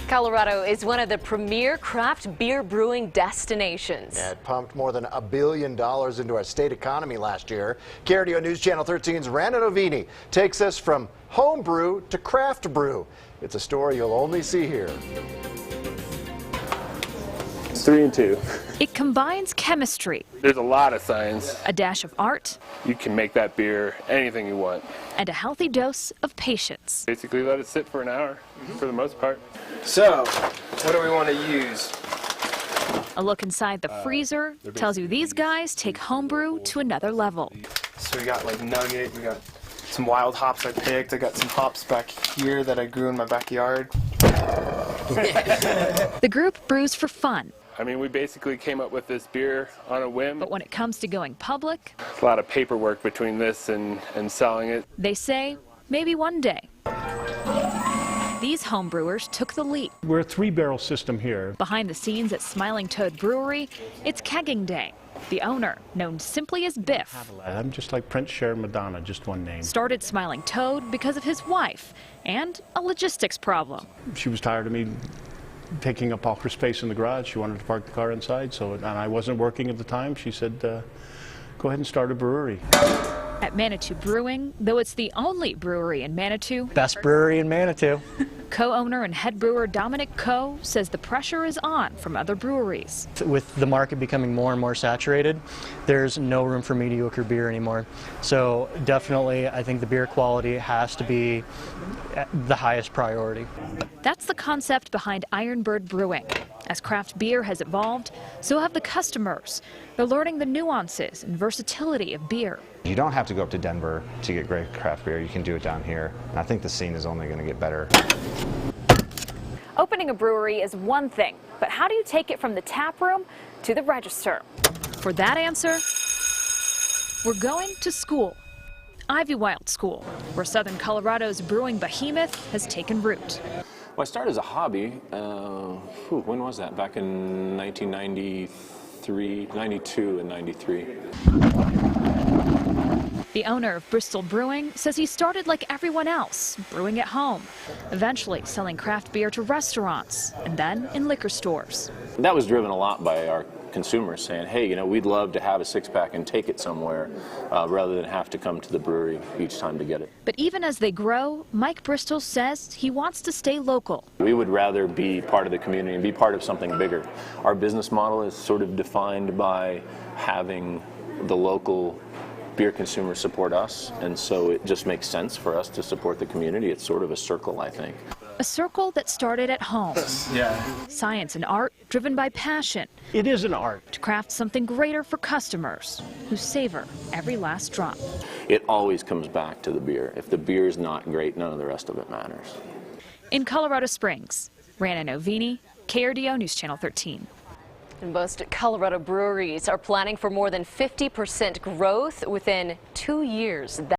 Colorado is one of the premier craft beer brewing destinations. Yeah, it pumped more than $1 billion into our state economy last year. KRDO News Channel 13's Rana Novini takes us from home brew to craft brew. It's a story you'll only see here. 3 and 2. It combines chemistry, There's a lot of science. a dash of art, You can make that beer anything you want. and a healthy dose of patience. Basically let it sit for an hour for the most part. So, what do we want to use? A look inside the freezer tells you these guys take homebrew to another level. So we got like Nugget, we got some wild hops I picked, I got some hops back here that I grew in my backyard. The group brews for fun, I mean, we basically came up with this beer on a whim. but when it comes to going public, There's a lot of paperwork between this and selling it. they say maybe one day. These homebrewers took the leap. We're a 3-barrel system here. Behind the scenes at Smiling Toad Brewery, it's kegging day. The owner, known simply as Biff, I'm just like Prince, Cher, Madonna, just one name. started Smiling Toad because of his wife and a logistics problem. She was tired of me taking up all her space in the garage. She wanted to park the car inside, and I wasn't working at the time. She said, go ahead and start a brewery. At Manitou Brewing, though it's the only brewery in Manitou, Best brewery in Manitou. co-owner and head brewer Dominic Coe says the pressure is on from other breweries. With the market becoming more and more saturated, there's no room for mediocre beer anymore. So definitely, I think the beer quality has to be the highest priority. That's the concept behind Ironbird Brewing. As craft beer has evolved, so have the customers. They're learning the nuances and versatility of beer. You don't have to go up to Denver to get great craft beer. You can do it down here. And I think the scene is only going to get better. Opening a brewery is one thing, but how do you take it from the tap room to the register? For that answer, we're going to school. Ivywild School, where Southern Colorado's brewing behemoth has taken root. Well, I started as a hobby, when was that? Back in 1993, 92 and 93. The owner of Bristol Brewing says he started like everyone else, brewing at home, eventually selling craft beer to restaurants and then in liquor stores. That was driven a lot by our consumers saying, hey, you know, we'd love to have a six-pack and take it somewhere rather than have to come to the brewery each time to get it. But even as they grow, Mike Bristol says he wants to stay local. We would rather be part of the community and be part of something bigger. Our business model is sort of defined by having the local beer consumers support us, and so it just makes sense for us to support the community. It's sort of a circle, I think. A circle that started at home. Yeah. Science and art driven by passion It is an art. to craft something greater for customers who savor every last drop. It always comes back to the beer. If the beer is not great, none of the rest of it matters. In Colorado Springs, Rana Novini, KRDO News Channel 13. And most Colorado breweries are planning for more than 50% growth within 2 years.